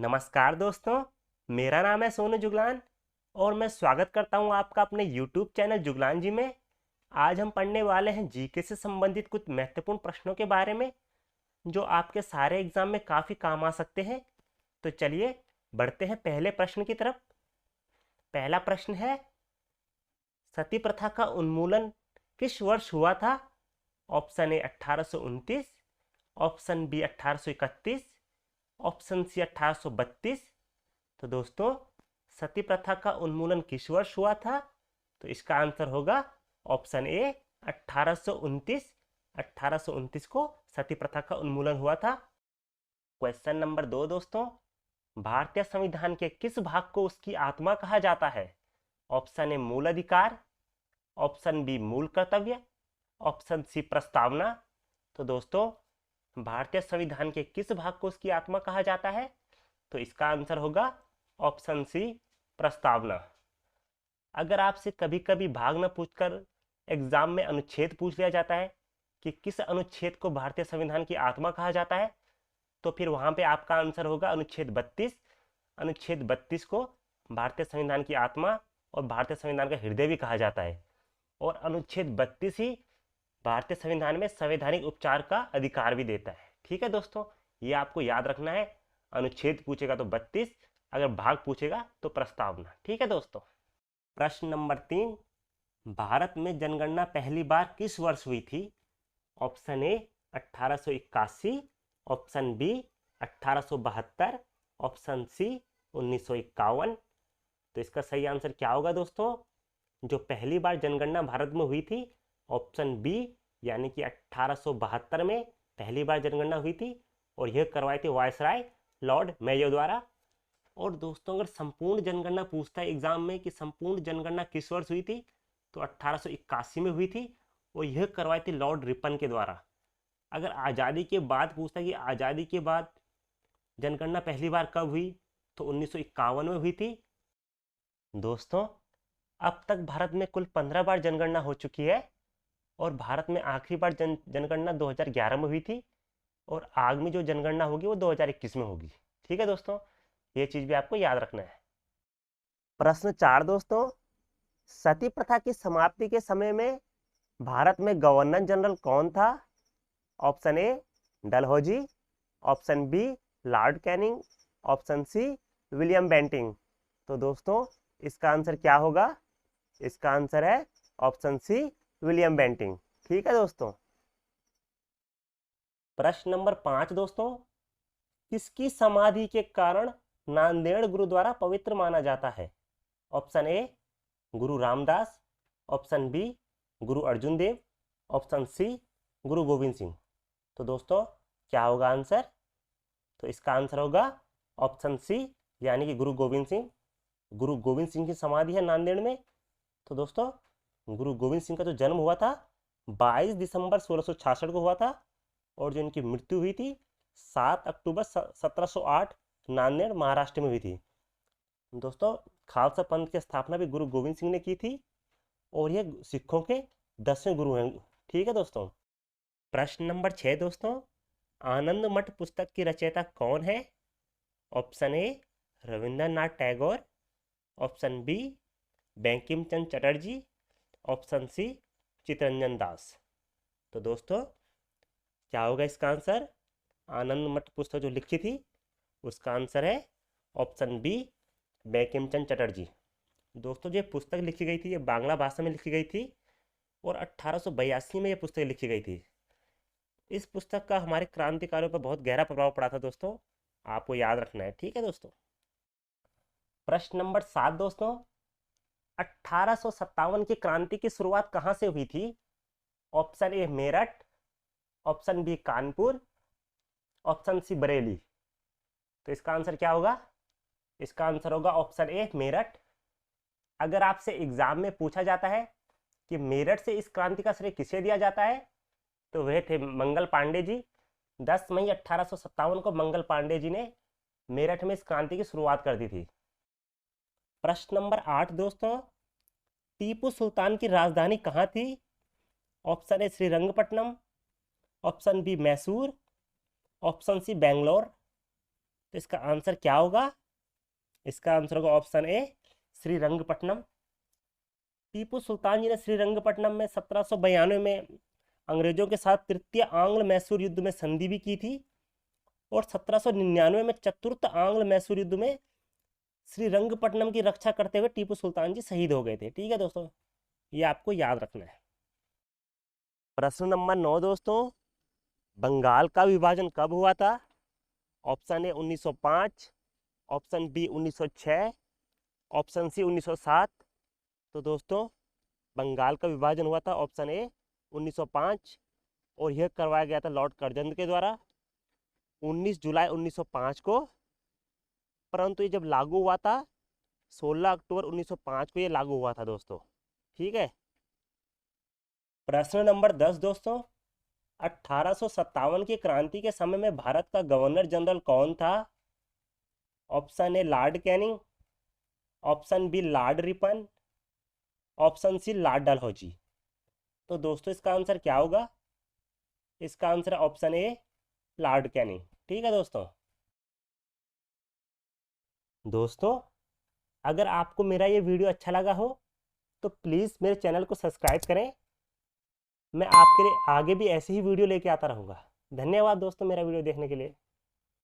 नमस्कार दोस्तों, मेरा नाम है सोनू जुगलान और मैं स्वागत करता हूं आपका अपने YouTube चैनल जुगलान जी में। आज हम पढ़ने वाले हैं जीके से संबंधित कुछ महत्वपूर्ण प्रश्नों के बारे में जो आपके सारे एग्जाम में काफ़ी काम आ सकते हैं। तो चलिए बढ़ते हैं पहले प्रश्न की तरफ। पहला प्रश्न है, सती प्रथा का उन्मूलन किस वर्ष हुआ था? Option A 1829, option B 1831, option C 1832। तो दोस्तों, सती प्रथा का उन्मूलन किस वर्ष हुआ था? तो इसका आंसर होगा ऑप्शन ए 1829। 1829 को सती प्रथा का उन्मूलन हुआ था। क्वेश्चन नंबर 2 दोस्तों, भारतीय संविधान के किस भाग को उसकी आत्मा कहा जाता है? ऑप्शन ए मूल अधिकार, ऑप्शन बी मूल कर्तव्य, ऑप्शन सी प्रस्तावना। तो दोस्तों, भारतीय संविधान के किस भाग को उसकी आत्मा कहा जाता है? तो इसका आंसर होगा ऑप्शन सी प्रस्तावना। अगर आपसे कभी कभी भाग न पूछकर एग्जाम में अनुच्छेद पूछ लिया जाता है कि किस अनुच्छेद को भारतीय संविधान की आत्मा कहा जाता है, तो फिर वहां पे आपका आंसर होगा अनुच्छेद 32। अनुच्छेद 32 को भारतीय संविधान की आत्मा और भारतीय संविधान का हृदय भी कहा जाता है। और अनुच्छेद 32 ही भारतीय संविधान में संवैधानिक उपचार का अधिकार भी देता है। ठीक है दोस्तों, ये आपको याद रखना है। अनुच्छेद पूछेगा तो 32, अगर भाग पूछेगा तो प्रस्तावना। ठीक है दोस्तों। प्रश्न नंबर 3, भारत में जनगणना पहली बार किस वर्ष हुई थी? Option A 1881, option B 1872, option C 1951। तो इसका सही आंसर क्या होगा दोस्तों? जो पहली बार जनगणना भारत में हुई थी, ऑप्शन बी, यानी कि 1872 में पहली बार जनगणना हुई थी और यह करवाई थी वायसराय लॉर्ड मेयो द्वारा। और दोस्तों, अगर संपूर्ण जनगणना पूछता है एग्जाम में कि संपूर्ण जनगणना किस वर्ष हुई थी, तो 1881 में हुई थी और यह करवाई थी लॉर्ड रिपन के द्वारा। अगर आज़ादी के बाद पूछता है कि आज़ादी के बाद जनगणना पहली बार कब हुई, तो 1951 में हुई थी। दोस्तों, अब तक भारत में कुल 15 बार जनगणना हो चुकी है और भारत में आखिरी बार जनगणना 2011 में हुई थी और आगामी जो जनगणना होगी वो 2021 में होगी। ठीक है दोस्तों, ये चीज भी आपको याद रखना है। प्रश्न 4 दोस्तों, सती प्रथा की समाप्ति के समय में भारत में गवर्नर जनरल कौन था? Option A Dalhousie, option B lord Canning, option C William Bentinck. तो दोस्तों, इसका आंसर क्या होगा? इसका आंसर है ऑप्शन सी विलियम बेंटिंग। ठीक है दोस्तों। प्रश्न नंबर 5 दोस्तों, किसकी समाधि के कारण नांदेड़ गुरुद्वारा पवित्र माना जाता है? ऑप्शन ए गुरु रामदास, ऑप्शन बी गुरु अर्जुन देव, ऑप्शन सी गुरु गोविंद सिंह। तो दोस्तों, क्या होगा आंसर? तो इसका आंसर होगा ऑप्शन सी, यानी कि गुरु गोविंद सिंह। गुरु गोविंद सिंह की समाधि है नांदेड़ में। तो दोस्तों, गुरु गोविंद सिंह का जो जन्म हुआ था 22 दिसंबर 1666 को हुआ था और जो इनकी मृत्यु हुई थी 7 अक्टूबर 1708 नांदेड़ महाराष्ट्र में हुई थी। दोस्तों, खालसा पंथ की स्थापना भी गुरु गोविंद सिंह ने की थी और ये सिखों के 10वें गुरु हैं। ठीक है दोस्तों। प्रश्न नंबर 6 दोस्तों, आनंद मठ पुस्तक की रचयिता कौन है? Option A Rabindranath Tagore, option B Bankim Chandra Chatterjee, option C Chittaranjan Das. तो दोस्तों, क्या होगा इसका आंसर? आनंद मठ पुस्तक जो लिखी थी उसका आंसर है ऑप्शन बी बंकिम चंद्र चटर्जी। दोस्तों, जो पुस्तक लिखी गई थी ये बांग्ला भाषा में लिखी गई थी और 1882 में ये पुस्तक लिखी गई थी। इस पुस्तक का हमारे क्रांतिकारियों पर बहुत गहरा प्रभाव पड़ा था दोस्तों, आपको याद रखना है। ठीक है दोस्तों। प्रश्न नंबर 7 दोस्तों, 1857 की क्रांति की शुरुआत कहां से हुई थी? Option A Meerut, option B Kanpur, option C Bareilly. तो इसका आंसर क्या होगा? इसका आंसर होगा ऑप्शन ए मेरठ। अगर आपसे एग्जाम में पूछा जाता है कि मेरठ से इस क्रांति का श्रेय किसे दिया जाता है, तो वह थे मंगल पांडे जी। 10 मई 1857 को मंगल पांडे जी ने मेरठ में इस क्रांति की शुरुआत कर दी थी। प्रश्न नंबर 8 दोस्तों, टीपू सुल्तान की राजधानी कहाँ थी? Option A Srirangapatnam, option B Mysore, option C Bangalore, तो इसका आंसर क्या होगा? इसका आंसर होगा ऑप्शन ए, श्रीरंगपट्टनम। टीपू सुल्तान जी ने श्रीरंगपट्टनम में 1792 में अंग्रेजों के साथ तृतीय आंग्ल मैसूर युद्ध में संधि भी की थी, और 1799 में चतुर्थ आंग्ल मैसूर युद्ध में श्रीरंगपट्टनम की रक्षा करते हुए टीपू सुल्तान जी शहीद हो गए थे। ठीक है दोस्तों, ये आपको याद रखना है। प्रश्न नंबर 9 दोस्तों, बंगाल का विभाजन कब हुआ था? Option A 1905, option B 1906, option C 1907। तो दोस्तों बंगाल का विभाजन हुआ था ऑप्शन ए 1905, और यह करवाया गया था लॉर्ड कर्जन के द्वारा 19 जुलाई 1905 को, परंतु ये जब लागू हुआ था 16 अक्टूबर 1905 को ये लागू हुआ था दोस्तों। ठीक है। प्रश्न नंबर 10 दोस्तों, 1857 की क्रांति के समय में भारत का गवर्नर जनरल कौन था? Option A lord Canning, option B lord Ripon, option C lord Dalhousie. तो दोस्तों इसका आंसर क्या होगा? इसका answer option A lord Canning. ठीक है दोस्तों अगर आपको मेरा ये वीडियो अच्छा लगा हो तो प्लीज़ मेरे चैनल को सब्सक्राइब करें। मैं आपके लिए आगे भी ऐसे ही वीडियो लेके आता रहूँगा। धन्यवाद दोस्तों मेरा वीडियो देखने के लिए।